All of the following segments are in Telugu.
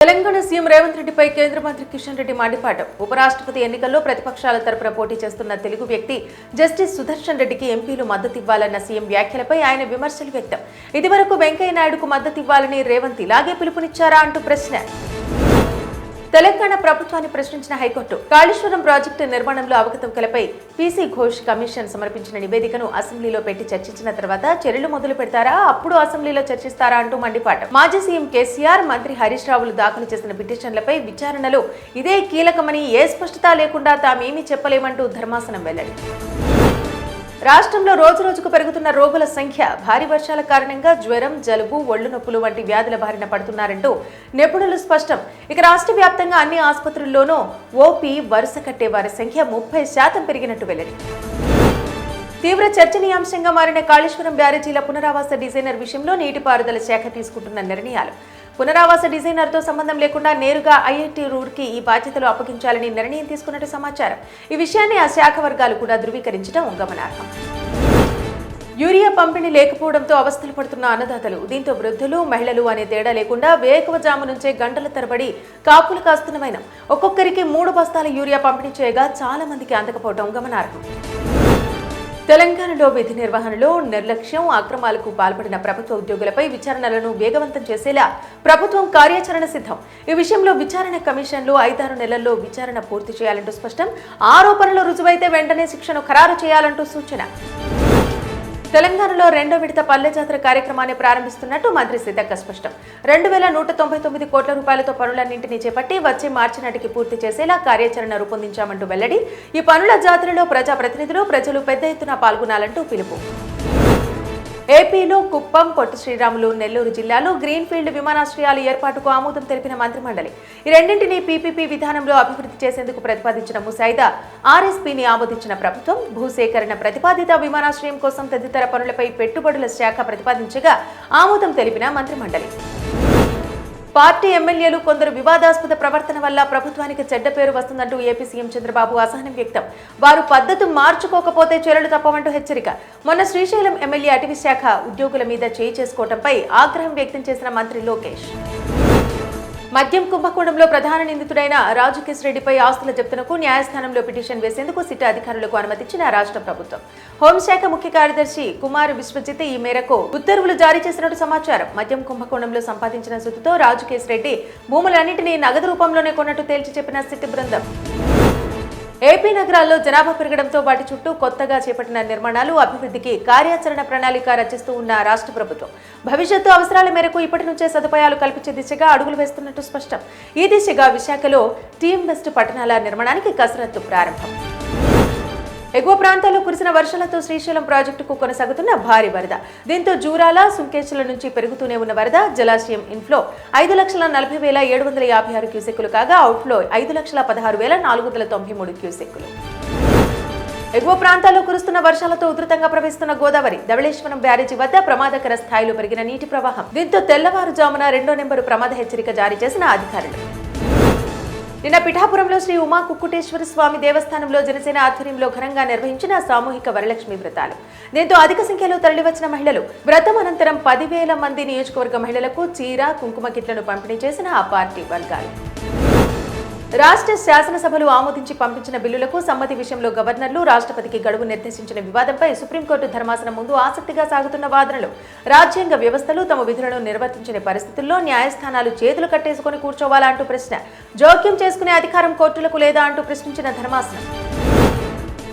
తెలంగాణ సీఎం రేవంత్ రెడ్డిపై కేంద్ర మంత్రి కిషన్ రెడ్డి మండిపాటు. ఉపరాష్ట్రపతి ఎన్నికల్లో ప్రతిపక్షాల తరపున పోటీ చేస్తున్న తెలుగు వ్యక్తి జస్టిస్ సుదర్శన్ రెడ్డికి ఎంపీలు మద్దతివ్వాలన్న సీఎం వ్యాఖ్యలపై ఆయన విమర్శలు వ్యక్తం. ఇదివరకు వెంకయ్య నాయుడుకు మద్దతివ్వాలని రేవంత్ ఇలాగే పిలుపునిచ్చారా అంటూ ప్రశ్న. తెలంగాణ ప్రభుత్వాన్ని ప్రశ్నించిన హైకోర్టు కాళేశ్వరం ప్రాజెక్టు నిర్మాణంలో అవకతవకలపై పీసీ ఘోష్ కమిషన్ సమర్పించిన నివేదికను అసెంబ్లీలో పెట్టి చర్చించిన తర్వాత చర్యలు మొదలు పెడతారా, అప్పుడు అసెంబ్లీలో చర్చిస్తారా అంటూ మండిపాటు. మాజీ సీఎం కేసీఆర్, మంత్రి హరీష్ రావులు దాఖలు చేసిన పిటిషన్లపై విచారణలో ఇదే కీలకమని ఏ స్పష్టత లేకుండా తామేమీ చెప్పలేమంటూ ధర్మాసనం వెల్లడి. రాష్ట్రంలో రోజురోజుకు పెరుగుతున్న రోగుల సంఖ్య, భారీ వర్షాల కారణంగా జ్వరం, జలుబు, ఒళ్లు నొప్పులు వంటి వ్యాధుల బారిన పడుతున్నారంటూ నిపుణులు స్పష్టం. ఇక రాష్ట్ర వ్యాప్తంగా అన్ని ఆసుపత్రుల్లోనూ ఓపీ వరుస కట్టే వారి సంఖ్య 30% పెరిగినట్టు వెల్లడి. తీవ్ర చర్చనీయాంశంగా మారిన కాళేశ్వరం బ్యారేజీల పునరావాస డిజైనర్ విషయంలో నీటిపారుదల శాఖ తీసుకుంటున్న నిర్ణయాలు. పునరావాస డిజైనర్తో సంబంధం లేకుండా నేరుగా ఐఐటి రూర్కి ఈ బాధ్యతలు అప్పగించాలని నిర్ణయం తీసుకున్నట్టు సమాచారం. ఈ విషయాన్ని ఆ శాఖ వర్గాలు కూడా ధృవీకరించడం గమనార్హం. యూరియా పంపిణీ లేకపోవడంతో అవస్థలు పడుతున్న అన్నదాతలు. దీంతో వృద్ధులు, మహిళలు అనే తేడా లేకుండా వేకువజాము నుంచే గంటల తరబడి కాపులు కాస్తున్నమైన ఒక్కొక్కరికి 3 బస్తాల యూరియా పంపిణీ చేయగా చాలా మందికి అందకపోవడం గమనార్హం. తెలంగాణలో విధి నిర్వహణలో నిర్లక్ష్యం, అక్రమాలకు పాల్పడిన ప్రభుత్వ ఉద్యోగులపై విచారణలను వేగవంతం చేసేలా ప్రభుత్వం కార్యాచరణ సిద్ధం. ఈ విషయంలో విచారణ కమిషన్లు 5-6 నెలల్లో విచారణ పూర్తి చేయాలంటూ స్పష్టం. ఆరోపణలు రుజువైతే వెంటనే శిక్షను ఖరారు చేయాలంటూ సూచన. తెలంగాణలో 2వ విడత పల్లె జాతర కార్యక్రమాన్ని ప్రారంభిస్తున్నట్టు మంత్రి సీతక్క స్పష్టం. 2199 కోట్ల రూపాయలతో పనులన్నింటినీ చేపట్టి వచ్చే మార్చి నాటికి పూర్తి చేసేలా కార్యాచరణ రూపొందించామంటూ వెల్లడి. ఈ పనుల జాతరలో ప్రజాప్రతినిధులు, ప్రజలు పెద్ద ఎత్తున పాల్గొనాలంటూ పిలుపు. ఏపీలో కుప్పం, పొట్టి శ్రీరాములు, నెల్లూరు జిల్లాలో గ్రీన్ఫీల్డ్ విమానాశ్రయాల ఏర్పాటుకు ఆమోదం తెలిపిన మంత్రిమండలి. ఈ రెండింటినీ పీపీపీ విధానంలో అభివృద్ధి చేసేందుకు ప్రతిపాదించిన ముసాయిదా ఆర్ఎస్పీని ఆమోదించిన ప్రభుత్వం, భూసేకరణ ప్రతిపాదిత విమానాశ్రయం కోసం తదితర పనులపై పెట్టుబడుల శాఖ ప్రతిపాదించగా ఆమోదం తెలిపిన మంత్రిమండలి. పార్టీ ఎమ్మెల్యేలు కొందరు వివాదాస్పద ప్రవర్తన వల్ల ప్రభుత్వానికి చెడ్డ పేరు వస్తుందంటూ ఏపీ సీఎం చంద్రబాబు అసహనం వ్యక్తం. వారు పద్ధతి మార్చుకోకపోతే చర్యలు తప్పవంటూ హెచ్చరిక. మొన్న శ్రీశైలం ఎమ్మెల్యే అటవీ శాఖ ఉద్యోగుల మీద చేయి చేసుకోవడంపై ఆగ్రహం వ్యక్తం చేసిన మంత్రి లోకేష్. మద్యం కుంభకోణంలో ప్రధాన నిందితుడైన రాజుకేశ్ రెడ్డిపై ఆస్తుల జప్తునకు న్యాయస్థానంలో పిటిషన్ వేసేందుకు సిట్ అధికారులకు అనుమతిచ్చిన రాష్ట్ర ప్రభుత్వం. హోంశాఖ ముఖ్య కార్యదర్శి కుమార్ విశ్వజిత్ ఈ మేరకు ఉత్తర్వులు జారీ చేసినట్టు సమాచారం. మద్యం కుంభకోణంలో సంపాదించిన సొత్తుతో రాజుకేశ్ రెడ్డి భూములన్నింటినీ నగదు రూపంలోనే కొన్నట్టు తేల్చి చెప్పిన సిట్ బృందం. ఏపీ నగరాల్లో జనాభా పెరగడంతో వాటి చుట్టూ కొత్తగా చేపట్టిన నిర్మాణాలు, అభివృద్ధికి కార్యాచరణ ప్రణాళిక రచిస్తూ ఉన్న రాష్ట్ర ప్రభుత్వం భవిష్యత్తు అవసరాల మేరకు ఇప్పటి నుంచే సదుపాయాలు కల్పించే దిశగా అడుగులు వేస్తున్నట్టు స్పష్టం. ఈ దిశగా విశాఖలో టీమ్ బెస్ట్ పట్టణాల నిర్మాణానికి కసరత్తు ప్రారంభం. ఎగువ ప్రాంతాల్లో కురిసిన వర్షాలతో శ్రీశైలం ప్రాజెక్టుకు కొనసాగుతున్న భారీ వరద. దీంతో జూరాల, సుంకేశ్ల నుంచి పెరుగుతూనే ఉన్న వరద. జలాశయం ఇన్ఫ్లో 5,40,756 క్యూసెక్కులు కాగా అవుట్ఫ్లో 5,16,493 క్యూసెక్కులు. ఎగువ ప్రాంతాల్లో కురుస్తున్న వర్షాలతో ఉధృతంగా ప్రవహిస్తున్న గోదావరి. ధవళేశ్వరం బ్యారేజీ వద్ద ప్రమాదకర స్థాయిలో పెరిగిన నీటి ప్రవాహం. దీంతో తెల్లవారుజామున 2వ నెంబరు ప్రమాద హెచ్చరిక జారీ చేసిన అధికారులు. నిన్న పిఠాపురంలో శ్రీ ఉమా కుక్కుటేశ్వర స్వామి దేవస్థానంలో జనసేన ఆధ్వర్యంలో ఘనంగా నిర్వహించిన సామూహిక వరలక్ష్మి వ్రతాలు. దీంతో అధిక సంఖ్యలో తరలివచ్చిన మహిళలు వ్రతం అనంతరం 10,000 మంది నియోజకవర్గ మహిళలకు చీర, కుంకుమ కిట్లను పంపిణీ చేసిన ఆ పార్టీ వర్గాలు. రాష్ట్ర శాసనసభలు ఆమోదించి పంపించిన బిల్లులకు సమ్మతి విషయంలో గవర్నర్లు, రాష్ట్రపతికి గడువు నిర్దేశించిన వివాదంపై సుప్రీంకోర్టు ధర్మాసనం ముందు ఆసక్తిగా సాగుతున్న వాదనలు. రాజ్యాంగ వ్యవస్థలు తమ విధులను నిర్వర్తించని పరిస్థితుల్లో న్యాయస్థానాలు చేతులు కట్టేసుకుని కూర్చోవాలా అంటూ ప్రశ్న. జోక్యం చేసుకునే అధికారం కోర్టులకు లేదా అంటూ ప్రశ్నించిన ధర్మాసనం.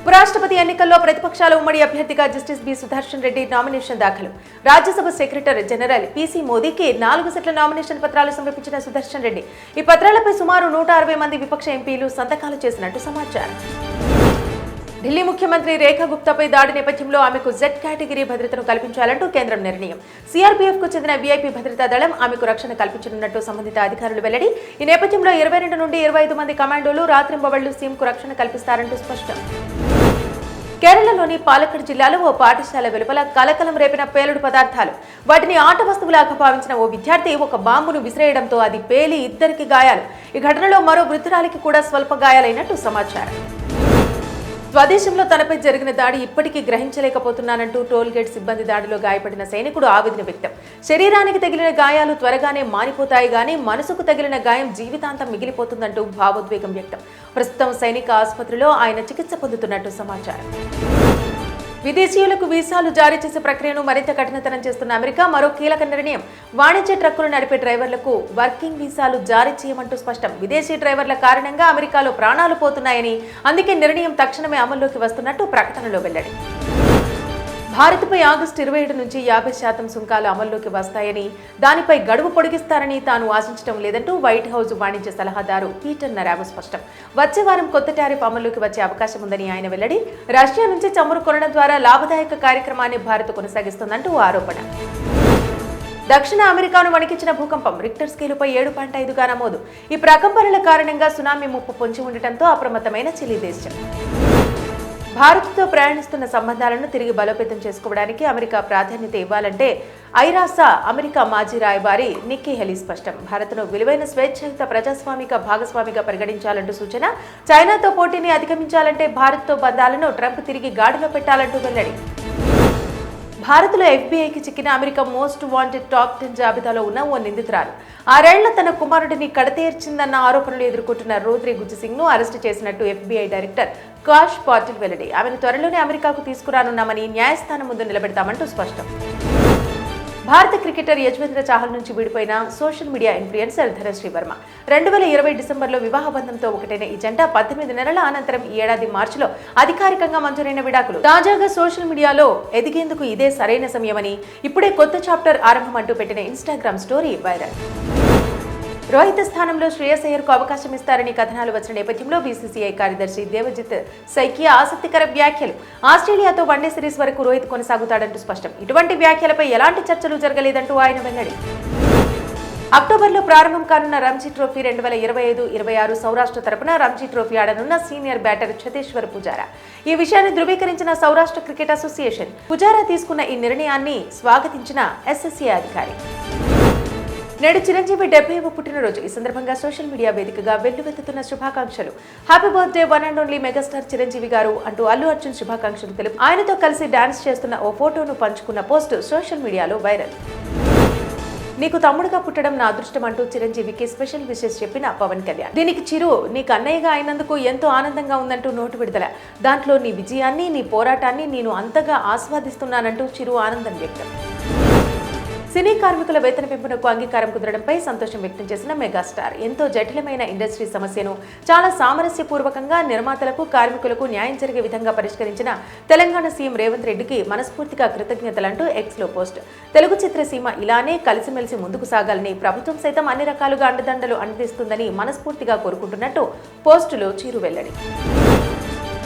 ఉపరాష్ట్రపతి ఎన్నికల్లో ప్రతిపక్షాల ఉమ్మడి అభ్యర్థిగా justice B Sudarshan Reddy nomination దాఖలు. రాజ్యసభ సెక్రటరీ జనరల్ పీసీ మోదీకి 4 సెట్ల నామినేషన్ పత్రాలు సమర్పించిన సుదర్శన్ రెడ్డి ఈ పత్రాలపై సుమారు 160 మంది విపక్ష ఎంపీలు సంతకాలు చేసినట్టు సమాచారం. ఢిల్లీ ముఖ్యమంత్రి రేఖా గుప్తాపై దాడి నేపథ్యంలో ఆమెకు జెడ్ కేటగిరీ భద్రతను కల్పించాలంటూ కేంద్రం నిర్ణయం. సిఆర్పీఎఫ్ కు చెందిన వీఐపీ భద్రతా దళం ఆమెకు రక్షణ కల్పించనున్నట్టు సంబంధిత అధికారులు వెల్లడి. ఈ నేపథ్యంలో 22 నుండి 25 మంది కమాండోలు రాత్రింబవళ్లు సీఎంకు రక్షణ కల్పిస్తారంటూ స్పష్టం. కేరళలోని పాలక్కడ్ జిల్లాలో ఓ పాఠశాల వెలుపల కలకలం రేపిన పేలుడు పదార్థాలు. వాటిని ఆట వస్తువులాగా భావించిన ఓ విద్యార్థి ఒక బాంబును విసిరేయడంతో అది పేలి 2కి గాయాలు. ఈ ఘటనలో మరో వృద్ధురాలికి కూడా స్వల్ప గాయాలైనట్టు సమాచారం. స్వదేశంలో తనపై జరిగిన దాడి ఇప్పటికీ గ్రహించలేకపోతున్నానంటూ టోల్ గేట్ సిబ్బంది దాడిలో గాయపడిన సైనికుడు ఆవేదన వ్యక్తం. శరీరానికి తగిలిన గాయాలు త్వరగానే మానిపోతాయి గానీ మనసుకు తగిలిన గాయం జీవితాంతం మిగిలిపోతుందంటూ భావోద్వేగం వ్యక్తం. ప్రస్తుతం సైనిక ఆసుపత్రిలో ఆయన చికిత్స పొందుతున్నట్టు సమాచారం. విదేశీయులకు వీసాలు జారీ చేసే ప్రక్రియను మరింత కఠినతరం చేస్తున్న అమెరికా మరో కీలక నిర్ణయం. వాణిజ్య ట్రక్కులు నడిపే డ్రైవర్లకు వర్కింగ్ వీసాలు జారీ చేయమంటూ స్పష్టం. విదేశీ డ్రైవర్ల కారణంగా అమెరికాలో ప్రాణాలు పోతున్నాయని, అందుకే నిర్ణయం తక్షణమే అమల్లోకి వస్తున్నట్టు ప్రకటనలో వెల్లడి. భారత్పై ఆగస్టు 27 నుంచి 50% సుంకాలు అమల్లోకి వస్తాయని, దానిపై గడువు పొడిగిస్తారని తాను ఆశించడం లేదంటూ వైట్ హౌస్ వాణిజ్య సలహాదారు పీటర్ నరావో స్పష్టం. వచ్చే వారం కొత్త టారిఫ్ అమల్లోకి వచ్చే అవకాశం ఉందని ఆయన వెల్లడి. రష్యా నుంచి చమురు కొనడం ద్వారా లాభదాయక కార్యక్రమాన్ని భారత్ కొనసాగిస్తోందంటూ ఆరోపణ. దక్షిణ అమెరికాను వణికించిన భూకంపం రిక్టర్ స్కేలుపై 7.5గా నమోదు. ఈ ప్రకంపనల కారణంగా సునామీ ముప్పు పొంచి ఉండటంతో అప్రమత్తమైన చిలీ దేశం. భారత్తో ప్రయాణిస్తున్న సంబంధాలను తిరిగి బలోపేతం చేసుకోవడానికి అమెరికా ప్రాధాన్యత ఇవ్వాలంటే ఐరాసా అమెరికా మాజీ రాయబారి నిక్కీ హెలీ స్పష్టం. భారత్ను విలువైన స్వేచ్ఛాయుత ప్రజాస్వామిక భాగస్వామిగా పరిగణించాలంటూ సూచన. చైనాతో పోటీని అధిగమించాలంటే భారత్తో బంధాలను ట్రంప్ తిరిగి గాడిలో పెట్టాలంటూ వెల్లడి. భారత్లో ఎఫ్బీఐకి చిక్కిన అమెరికా మోస్ట్ వాంటెడ్ టాప్ 10 జాబితాలో ఉన్న ఓ నిందితురాలు 6 ఏళ్ల తన కుమారుడిని కడతేర్చిందన్న ఆరోపణలు ఎదుర్కొంటున్న రోద్రి గుజ్సింగ్ ను అరెస్టు చేసినట్టు ఎఫ్బీఐ డైరెక్టర్ కాష్ పాటిల్ వెల్లడి. ఆమెను త్వరలోనే అమెరికాకు తీసుకురానున్నామని, న్యాయస్థానం ముందు నిలబెడతామంటూ స్పష్టం. భారత క్రికెటర్ యజ్వేంద్ర చాహల్ నుంచి విడిపోయిన social media influencer Dhanashree Varma 2020 డిసెంబర్లో వివాహ బంధంతో ఒకటైన ఈ జంట 18 నెలల అనంతరం ఈ ఏడాది మార్చిలో అధికారికంగా మంజూరైన విడాకులు. తాజాగా సోషల్ మీడియాలో ఎదిగేందుకు ఇదే సరైన సమయమని, ఇప్పుడే కొత్త చాప్టర్ ఆరంభమంటూ పెట్టిన ఇన్స్టాగ్రామ్ స్టోరీ వైరల్. రోహిత్ స్థానంలో శ్రేయస్ అయ్యర్కు అవకాశం ఇస్తారని కథనాలు వచ్చిన నేపథ్యంలో బీసీసీఐ కార్యదర్శి దేవజిత్ సైకియా ఆసక్తికర వ్యాఖ్యలు. ఆస్ట్రేలియాతో వన్డే సిరీస్ వరకు రోహిత్ కొనసాగుతాడంటూ స్పష్టం. ఇటువంటి వ్యాఖ్యలపై ఎలాంటి చర్చలు జరగలేదంటూ ఆయన వెల్లడి. అక్టోబర్లో ప్రారంభం కానున్న రంజీ ట్రోఫీ 2025-26 సౌరాష్ట్ర తరపున రంజీ ట్రోఫీ ఆడనున్న సీనియర్ బ్యాటర్ చతేశ్వర్ పుజారా. ఈ విషయాన్ని ధృవీకరించిన సౌరాష్ట్ర క్రికెట్ అసోసియేషన్ పుజారా తీసుకున్న ఈ నిర్ణయాన్ని స్వాగతించిన ఎస్ఎస్సీ అధికారి. నేడు చిరంజీవి 70వ పుట్టినరోజు. ఈ సందర్భంగా సోషల్ మీడియా వేదికగా వెల్లువెత్తుతున్న శుభాకాంక్షలు. Happy birthday one and only megastar Chiranjeevi గారు అంటూ అల్లు అర్జున్ శుభాకాంక్షలు తెలుపు ఆయనతో కలిసి డాన్స్ చేస్తున్న ఓ ఫోటోను పంచుకున్న పోస్ట్ సోషల్ మీడియాలో వైరల్. నీకు తమ్ముడుగా పుట్టడం నా అదృష్టం అంటూ చిరంజీవికి స్పెషల్ విషెస్ చెప్పిన పవన్ కళ్యాణ్. దీనికి చిరు నీకు అన్నయ్యగా అయినందుకు ఎంతో ఆనందంగా ఉందంటూ నోటు విడుదల. దాంట్లో నీ విజయాన్ని, నీ పోరాటాన్ని నేను అంతగా ఆస్వాదిస్తున్నానంటూ చిరు ఆనందం వ్యక్తం. సినీ కార్మికుల వేతన పెంపునకు అంగీకారం కుదరడంపై సంతోషం వ్యక్తం చేసిన మెగాస్టార్ ఎంతో జటిలమైన ఇండస్ట్రీ సమస్యను చాలా సామరస్యపూర్వకంగా నిర్మాతలకు, కార్మికులకు న్యాయం జరిగే విధంగా పరిష్కరించిన తెలంగాణ సీఎం రేవంత్ రెడ్డికి మనస్ఫూర్తిగా కృతజ్ఞతలంటూ ఎక్స్లో పోస్ట్. తెలుగు చిత్రసీమ ఇలానే కలిసిమెలిసి ముందుకు సాగాలని, ప్రభుత్వం సైతం అన్ని రకాలుగా అండదండలు అందిస్తుందని మనస్ఫూర్తిగా కోరుకుంటున్నట్టు పోస్టులో చిరు వెల్లడి.